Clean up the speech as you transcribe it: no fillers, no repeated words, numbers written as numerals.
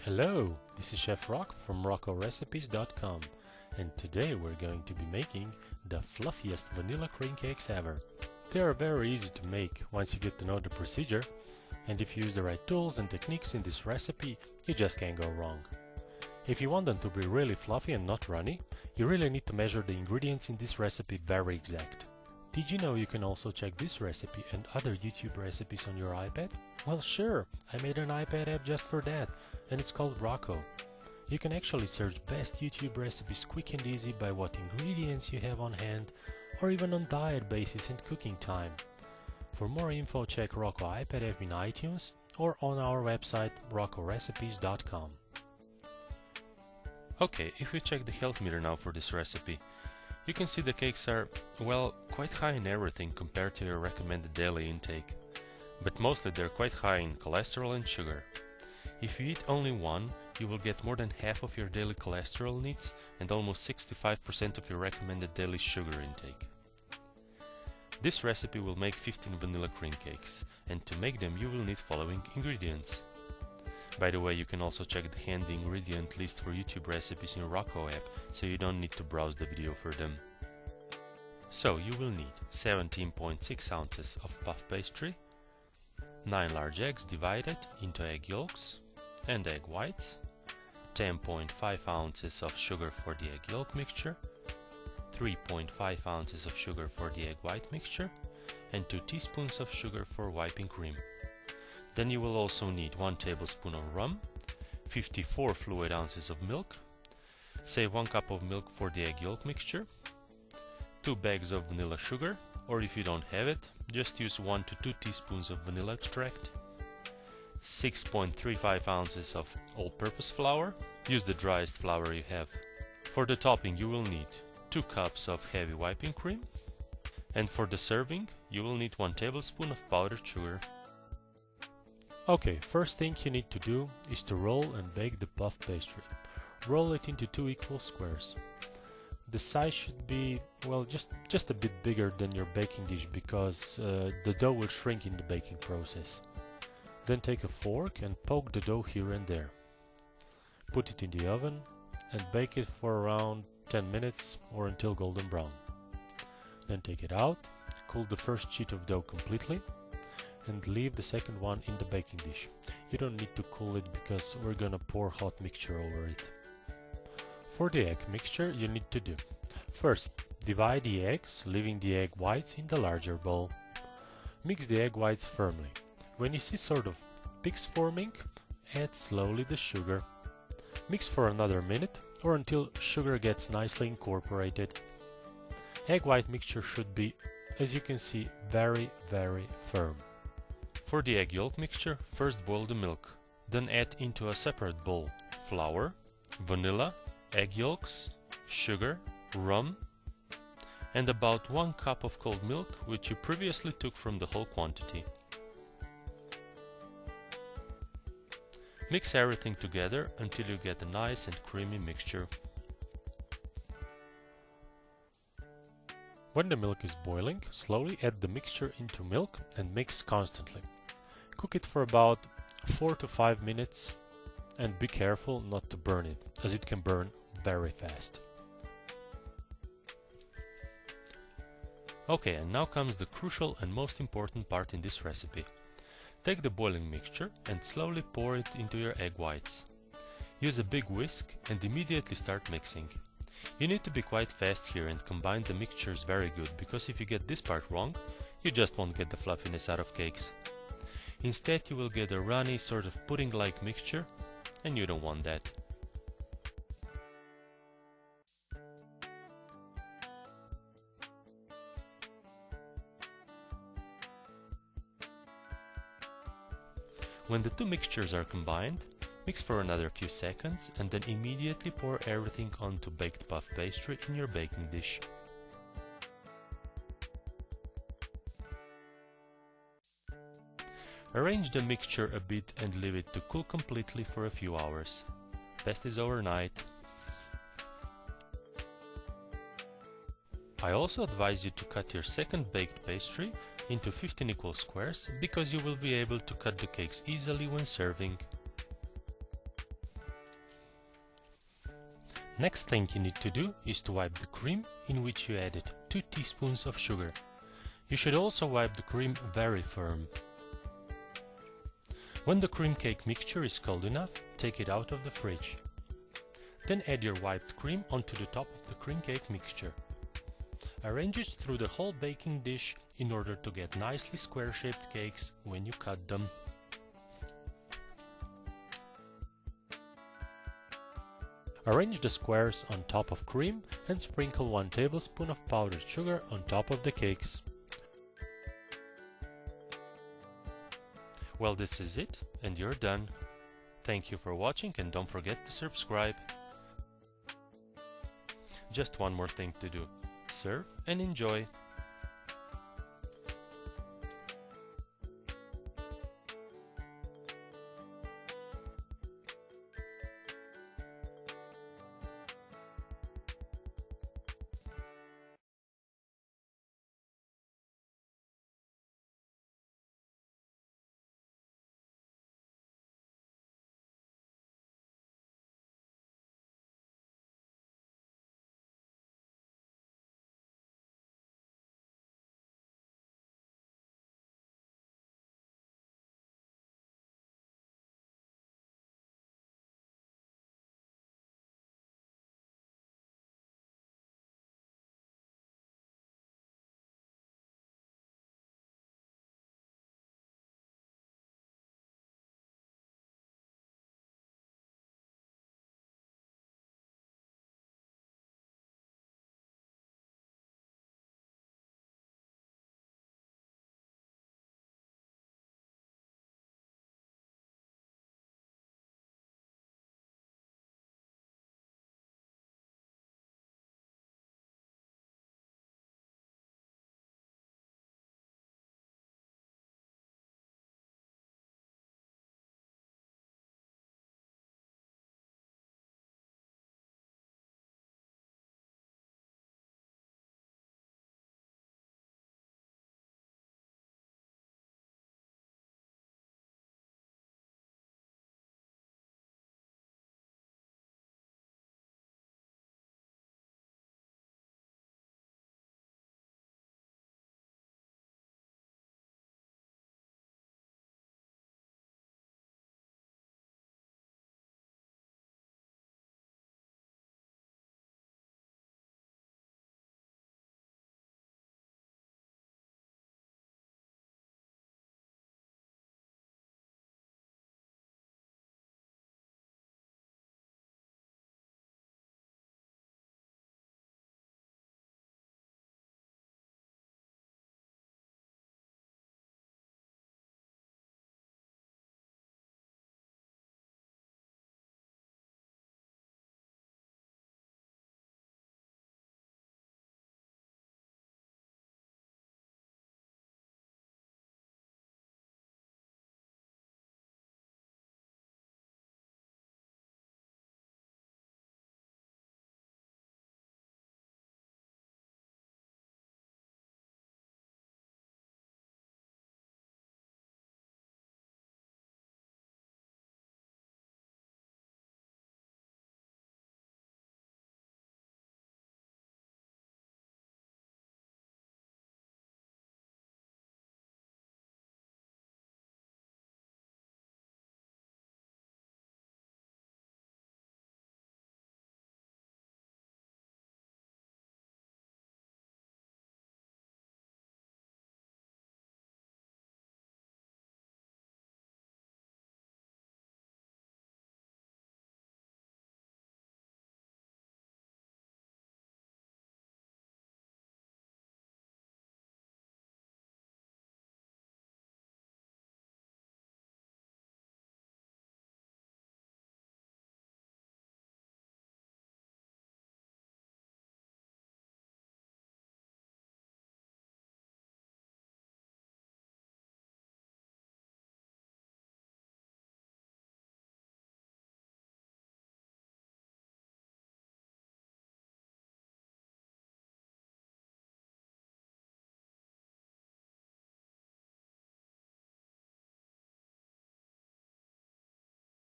Hello, this is Chef Rock from RokcoRecipes.com, and today we're going to be making the fluffiest vanilla cream cakes ever. They are very easy to make once you get to know the procedure, and if you use the right tools and techniques in this recipe, you just can't go wrong. If you want them to be really fluffy and not runny, you really need to measure the ingredients in this recipe very exact. Did you know you can also check this recipe and other YouTube recipes on your iPad? Well, sure, I made an iPad app just for that, and it's called Rokco. You can actually search best YouTube recipes quick and easy by what ingredients you have on hand, or even on diet basis and cooking time. For more info, check Rokco iPad app in iTunes or on our website RokcoRecipes.com. Okay, if we check the health meter now for this recipe, you can see the cakes are, well, quite high in everything compared to your recommended daily intake. But mostly they're quite high in cholesterol and sugar. If you eat only one, you will get more than half of your daily cholesterol needs and almost 65% of your recommended daily sugar intake. This recipe will make 15 vanilla cream cakes, and to make them you will need following ingredients. By the way, you can also check the handy ingredient list for YouTube recipes in Rokco app, so you don't need to browse the video for them. So you will need 17.6 ounces of puff pastry, 9 large eggs divided into egg yolks and egg whites, 10.5 ounces of sugar for the egg yolk mixture, 3.5 ounces of sugar for the egg white mixture, and 2 teaspoons of sugar for whipping cream. Then you will also need 1 tablespoon of rum, 54 fluid ounces of milk, say 1 cup of milk for the egg yolk mixture, 2 bags of vanilla sugar, or if you don't have it, just use 1 to 2 teaspoons of vanilla extract, 6.35 ounces of all-purpose flour, use the driest flour you have. For the topping you will need 2 cups of heavy whipping cream, and for the serving you will need 1 tablespoon of powdered sugar. Okay, first thing you need to do is to roll and bake the puff pastry. Roll it into 2 equal squares. The size should be, well, just a bit bigger than your baking dish because the dough will shrink in the baking process. Then take a fork and poke the dough here and there. Put it in the oven and bake it for around 10 minutes or until golden brown. Then take it out, cool the first sheet of dough completely, and leave the second one in the baking dish. You don't need to cool it because we're gonna pour hot mixture over it. For the egg mixture you need to do: first, divide the eggs, leaving the egg whites in the larger bowl. Mix the egg whites firmly. When you see sort of peaks forming, add slowly the sugar. Mix for another minute or until sugar gets nicely incorporated. Egg white mixture should be, as you can see, very firm. For the egg yolk mixture, first boil the milk, then add into a separate bowl flour, vanilla, egg yolks, sugar, rum, and about 1 cup of cold milk, which you previously took from the whole quantity. Mix everything together until you get a nice and creamy mixture. When the milk is boiling, slowly add the mixture into milk and mix constantly. Cook it for about 4 to 5 minutes and be careful not to burn it, as it can burn very fast. Okay, and now comes the crucial and most important part in this recipe. Take the boiling mixture and slowly pour it into your egg whites. Use a big whisk and immediately start mixing. You need to be quite fast here and combine the mixtures very good, because if you get this part wrong, you just won't get the fluffiness out of cakes. Instead you will get a runny sort of pudding-like mixture, and you don't want that. When the two mixtures are combined, mix for another few seconds and then immediately pour everything onto baked puff pastry in your baking dish. Arrange the mixture a bit and leave it to cool completely for a few hours. Best is overnight. I also advise you to cut your second baked pastry into 15 equal squares, because you will be able to cut the cakes easily when serving. Next thing you need to do is to wipe the cream in which you added 2 teaspoons of sugar. You should also wipe the cream very firm. When the cream cake mixture is cold enough, take it out of the fridge. Then add your wiped cream onto the top of the cream cake mixture. Arrange it through the whole baking dish in order to get nicely square-shaped cakes when you cut them. Arrange the squares on top of cream and sprinkle 1 tablespoon of powdered sugar on top of the cakes. Well, this is it, and you're done. Thank you for watching and don't forget to subscribe. Just one more thing to do. Serve and enjoy!